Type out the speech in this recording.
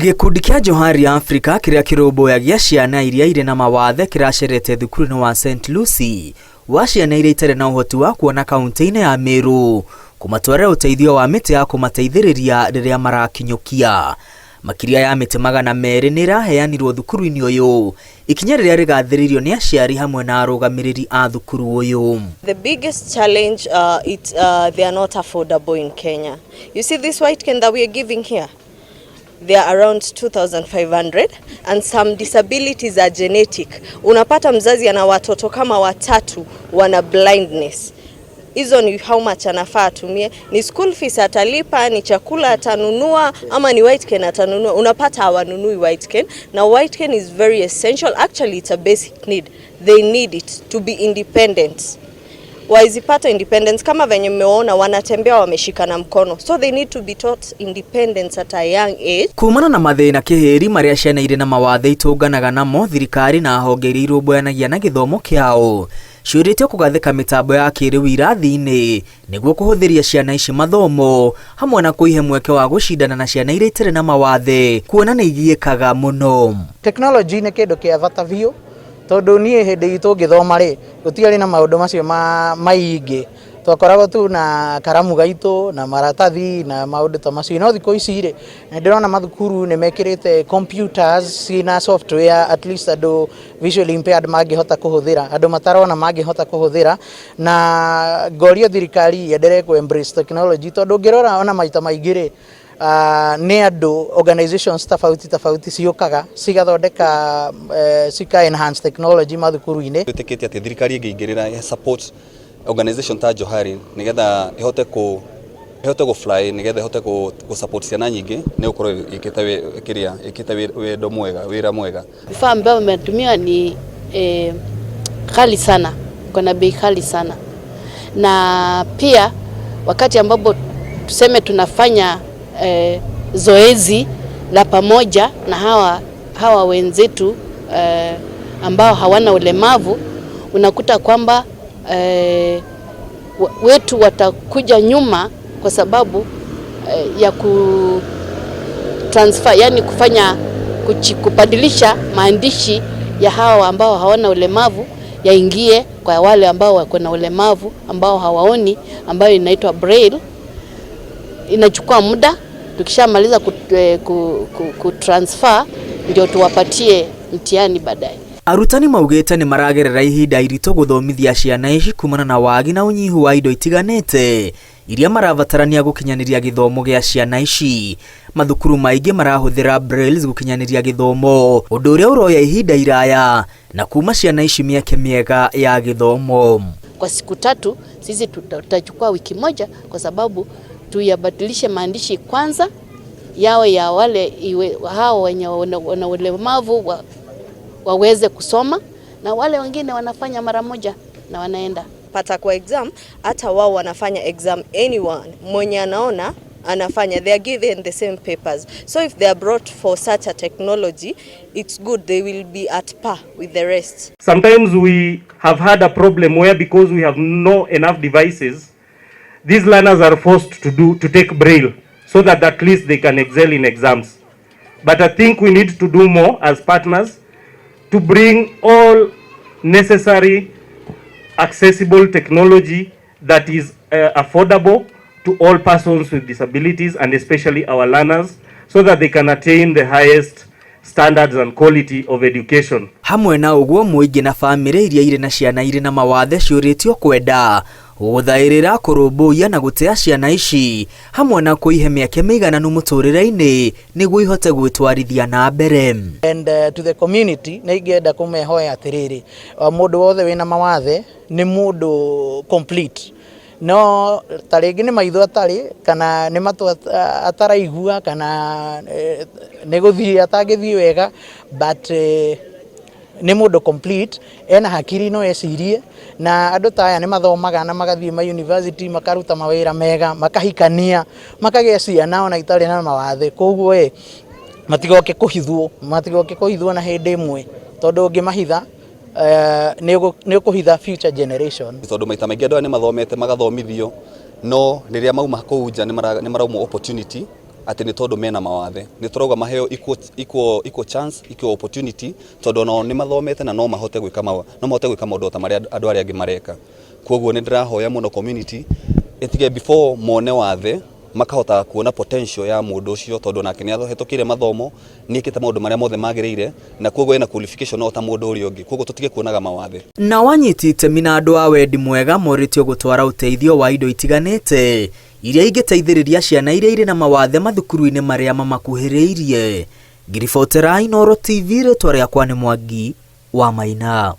Gikundi kia Johari Africa kiria kirũmbũyagia ciana iria irĩ na mawathe kiracerete thukuru-inĩ wa St. Lucy wa ciana iria itarĩ na ũhoti wa kuona kaunti-inĩ ya Meru kumatwarĩra ũteithio wa mĩtĩ ya kũmateithĩrĩria rĩrĩa marakinyũkia. Makiria ya mĩtĩ 200 nĩ iraheanirwo thukuru-inĩ ũyũ ikinya rĩrĩa rĩgathĩrĩirio nĩ aciari hamwe na arũgamĩrĩri a thukuru ũyũ. The biggest challenge they are not affordable in Kenya. You see this white cane that we are giving here? They are around 2,500 and some disabilities are genetic. Unapata mzazi ana watoto kama 3 wana blindness. Hizo ni how much anafaa atumie, ni school fees atalipa, ni chakula atanunua, ama ni white cane atanunua. Unapata hawanunui white cane. Now white cane is very essential. Actually it's a basic need. They need it to be independent. Waizipata independence kama venye mmeona wanatembea wameshikana mkono. So they need to be taught independence at a young age. Kumana na mathĩna kĩhĩri marĩa ciana irĩ na mawathe itũnganaga namo, thirikari na honge iria irũmbũyanagia na gĩthomo kĩao ciũrĩtio kũgathĩka mĩtambo ya kĩrĩu irathi-inĩ nĩguo kũhũthĩria ciana ici mathomo hamwe na kũihe mweke wa gũcindana na ciana iria itarĩ na mawathe kuona nĩ igiĩkaga mũno. Technology nĩ kĩndũ kĩa bata biũ tondu niĩ hĩndĩ itũ ngĩthoma rĩ gũtiarĩ na maũndũ macio maingĩ, twakoragwo tu na karamu gaitũ na maratathi na maũndũ ta macio. No thikũ ici rĩ ndĩrona mathukuru nĩ mekĩrĩte computers na software at least andũ visually impaired mangĩhota kũhũthĩra, andũ matarona mangĩhota kũhũthĩra, na ngorio thirikari yenderee ku embrace technology tondu ngĩrora ona maita maingĩ rĩ nĩ andũ organizations tofauti ciũkaga cigathondeka cika enhance technology mathukuru-inĩ. Twĩtĩkĩtie atĩ thirikari ĩngĩingĩrĩra support organization ta Johari nigetha ihote go fly, nigetha ihote go support ciana nyingĩ nĩ gũkorwo ĩkĩte wĩra mwega. Vifaa ambavyo vimetumia ni ghali sana, kuna bei ghali sana, na pia wakati ambapo tuseme tunafanya zoezi la pamoja na hawa wenzetu ambao hawana ulemavu, unakuta kwamba wetu watakuja nyuma kwa sababu ya transfer, yani kubadilisha maandishi ya hawa ambao hawana ulemavu yaingie kwa wale ambao wako na ulemavu ambao hawaoni, ambayo inaitwa braille. Inachukua muda, tukishamaliza kutransfer ndio tuwapatie mtihani baadaye. Arutani maugĩte nĩ maragerera ihinda iritũ gũthomithia ciana ici kumana na wagi na ũnyihu wa indo itiganĩte iria marabatarania gũkinyanĩria gĩthomo gĩa ciana ici. Mathukuru maingĩ marahũthĩra brailles gũkinyanĩria gĩthomo, ũndũ ũrĩa ũroya ihinda iraya na kuma ciana ici mĩeke mĩega ya gĩthomo. Kwa siku 3 sisi tutachukua wiki moja kwa sababu tuyabadilishe maandishi kwanza yao ya wale hao wenye wana ulemavu waweze kusoma, na wale wengine wanafanya mara moja na wanaenda pata kwa exam. Hata wao wanafanya exam, anyone mwenye anaona anafanya, they are given the same papers. So if they are brought for such a technology, it's good, they will be at par with the rest. Sometimes we have had a problem where because we have no enough devices, these learners are forced to take braille so that at least they can excel in exams. But I think we need to do more as partners to bring all necessary accessible technology that is affordable to all persons with disabilities and especially our learners so that they can attain the highest standards and quality of education. Hamwe na ũguo mũingĩ na famĩlĩ iria irĩ na ciana irĩ na mawathe ciũrĩtio kwenda gũthaĩrĩra kũrũmbũiya na gũtea ciana ici hamwe na kũihe mĩeke mĩigananu mũtũrĩre-inĩ nĩguo ihote gwĩtwarithia na mbere. And to the community nĩ ingĩenda kũmehoya atĩrĩrĩ, mũndũ wothe wĩna mawathe nĩ mũndũ complete. No tarĩngĩ nĩ maitho atarĩ, kana nĩ matũ ataraigua, kana nĩ gũthiĩ atangĩthiĩ wega, but nĩ mũndũ complete, ena hakiri no ecirie, na andũ ta aya nĩ mathomaga na magathiĩ ma university makaruta mawĩra mega, makahikania, makagĩa ciana ona itarĩ na mawathe. Koguo matigoke kũhithwo na hĩndĩ ĩmwe, tondũ ũngĩmahitha nĩ ũkũhitha future generation. Tondũ maita maingĩ andũ nĩ mathomete magathomithio, no rĩrĩa mauma kũu nja nĩ marauma opportunity ati ni tondu mena mawathe ni turoga maheo equal chance equal opportunity tondu no ni mathomete na no mahote gwika maundu ta maria andu aria angi mareka. Koguo ni ndirahoya muno community etige before mone wathe makahota kuona potential ya mundu ucio tondu nake ni ahetũkire mathomo ni ekite maundu maria mothe magiriire na koguo ena qualification no ta mundu uri ungi. Koguo tutige kuonaga mawathe. Na wanyiti itemi na andu a wendi mwega moritio gutwara uteithio wa indo itiganite iria ingiteithiriria ciana iria iri na mawathe mathukuru-ini maria mamakuhiriirie. Ngiribotera Inooro TV, ritwa riakwa ni Mwangi wa Maina.